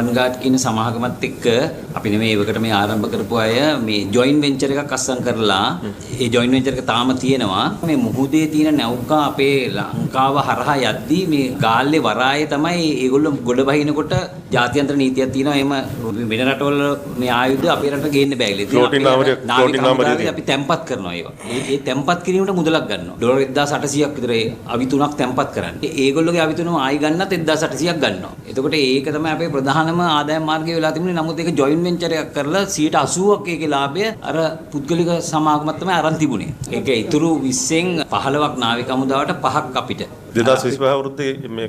අන්ගාට් කියන සමාගමත් එක්ක අපි මේ ඒවකට මේ ආරම්භ කරපු අය මේ ජොයින්ට් වෙන්චර් එකක් අස්සම් කරලා ඒ ජොයින්ට් වෙන්චර් එක තාම තියෙනවා. මේ මුහුදේ තියෙන නෞකා අපේ ලංකාව හරහා යද්දී මේ ගාල්ලේ වරායේ තමයි ඒගොල්ලෝ ගොඩ බහිනකොට ජාත්‍යන්තර නීතියක් තියෙනවා. එහෙම වෙන රටවල මේ ආයුධ අපේ රටට ගේන්න බෑ කියලා. අපි තැම්පත් කරනවා ඒවා. ඒ තැම්පත් කිරීමට මුදලක් ගන්නවා. ඩොලර් 1800ක් විතර අවි 3ක් තැම්පත් කරන්නේ. ඒගොල්ලෝගේ අවි 3ම ආයි ගන්නත් 1800ක් ගන්නවා. එතකොට ඒක තමයි අපේ ප්‍රධානම ආදායම් මාර්ගය වෙලා තිබුණේ. නමුත් ඒක ජොයින්ට් වෙන්චර් එකක් කරලා 80%ක් ඒකේ ලාභය අර පුද්ගලික සමාගමක් තමයි අරන් තිබුණේ. ඒක ඉතුරු 20න් 15ක් නාවික හමුදාවට 5ක් අපිට. 2025 අවුරුද්දේ මේ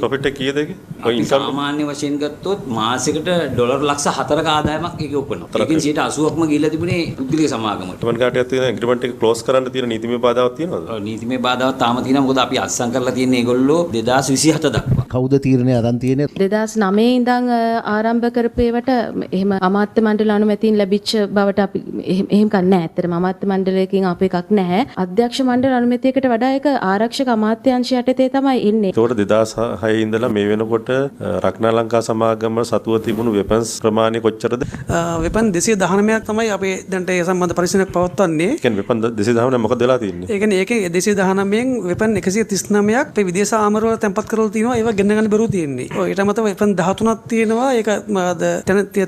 ප්‍රොෆිට් එක කීයද ඒකේ? ඔය ඉන්කම් සාමාන්‍ය වශයෙන් ගත්තොත් මාසෙකට ඩොලර් ලක්ෂ 4ක ආදායමක් ඒකේ උපන්නා. ඒකෙන් 80%ක්ම ගිහිල්ලා තිබුණේ පුද්ගලික සමාගමට. ටමන් කාටයක් තියෙන ඇග්‍රීමන්ට් එක ක්ලෝස් කරන්න තියෙන නීතිමය බාධාවක් තියෙනවද? ඔව් නීතිමය බාධාවක් තාම තියෙනවා. මොකද අපි අත්සන් කරලා තියෙන්නේ ඒගොල්ලෝ 2027 දක්වා. කවුද තීරණය අරන් තියෙන්නේ? 2009 ඉඳන් ආරම්භ කරපේවට එහෙම අමාත්‍ය මණ්ඩල අනුමැතියෙන් ලැබිච්ච බවට අපි එහෙම කන්නේ නැහැ. ඇත්තටම අමාත්‍ය මණ්ඩලයකින් අප එකක් නැහැ. අධ්‍යක්ෂ මණ්ඩල අනුමැතියකට වඩා ඒක ආරක්ෂක අමාත්‍යාංශ යටතේ තමයි ඉන්නේ. ඒකට 2006 ඉඳලා මේ වෙනකොට රක්නා ලංකා සමාගම සතුව තිබුණු වෙපන්ස් ප්‍රමාණය කොච්චරද? වෙපන් 219ක් තමයි අපි දැන්ට ඒ සම්බන්ධ පරිශීලනයක් පවත්වන්නේ. ඒ කියන්නේ වෙපන් 219 මොකද වෙලා තියෙන්නේ? ඒ කියන්නේ ඒකේ 219න් වෙපන් 139ක් අපේ විදේශ ආමර වල තැන්පත් කරලා තියෙනවා. ඒවා ගෙන්න ගන්න බැරුව තියෙන්නේ. ඔය ඊට අමතරව වෙපන් 13ක් තියෙනවා. ඒක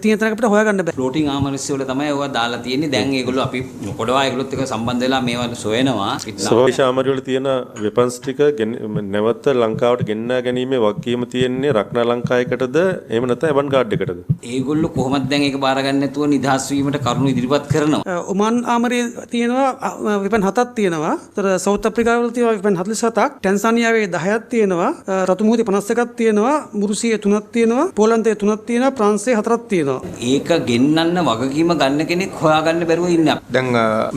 තියෙන තැනක අපිට හොයාගන්න බෑ. ෆ්ලෝටින් ආමරස් වල තමයි ඒවා දාලා තියෙන්නේ. දැන් ඒගොල්ලෝ අපි කොටවා ඒගොල්ලොත් එක්ක සම්බන්ධ වෙලා මේවා සොයනවා. සෝවිශ ආමර වල තියෙන වෙපන්ස් ටික නැවත ලංකාවට ගෙන්න ගැනීමේ වගකීම තියෙන්නේ රක්නා ලංකායකටද එහෙම නැත්නම් එවන් ගාඩ් එකටද? ඒගොල්ලෝ කොහොමද දැන් ඒක බාර ගන්න නැතුව නිදහස් වීමට කරුණු ඉදිරිපත් කරනවා. ඔමාන් ආමරේ තියෙනවා වෙපන් 7ක් තියෙනවා. ඒතර සවුත් අප්‍රිකාවල තියෙනවා වෙපන් 47ක්. ටැන්සානියාවේ 10ක් තියෙනවා. රතු මුහුදේ 51ක් තියෙනවා. මුරුසියේ 3ක් තියෙනවා. පෝලන්තයේ 3ක් තියෙනවා. ප්‍රංශයේ 4ක් තියෙනවා. ඒක ගෙන්නන්න වගකීම ගන්න කෙනෙක් හොයාගන්න බැරුව ඉන්නේ. දැන්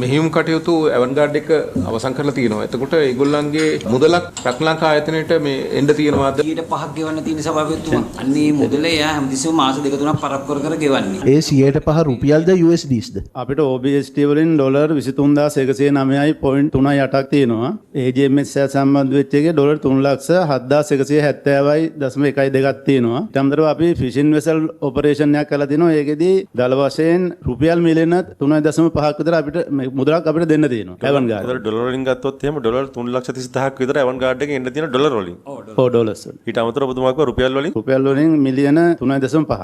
මෙහියුම් කටයුතු එවන් ගාඩ් එක අවසන් කරලා තියෙනවා. එතකොට ඒගොල්ලන්ගේ මුදලක් රක්නා ලංකා ආයතනයේට මේ එන්න තියෙනවාද? 5ක් ගෙවන්න තියෙන සභාපතිතුමා. අන්නේ මුදල එයා හැමතිස්සෙම මාස 2-3ක් පරක් කර ගෙවන්නේ. ඒ 105 රුපියල්ද USDස්ද? අපිට OBST වලින් ඩොලර් 23109.38ක් තියෙනවා. AGMS සම්බන්ධ වෙච්ච එකේ ඩොලර් 3,7170.12ක් තියෙනවා. ඊටමතරව අපි ෆිෂින් වෙසල් ඔපරේෂන් එකක් කරලා තිනවා. ඒකෙදී දල වශයෙන් රුපියල් මිලියන 3.5ක් විතර අපිට මුදලක් අපිට දෙන්න තියෙනවා. එවන් ගාඩ්. ඒතර ඩොලර් වලින් ගත්තොත් එහෙම ඩොලර් 3,30,000ක් විතර එවන් ගාඩ් එකේ එන්න තියෙන ඩොලර් වලින්. ඔව් ඩොලර්ස් වලින්. ඊට අමතරව ඔබතුමාගේ රුපියල් වලින් මිලියන 3.5ක්.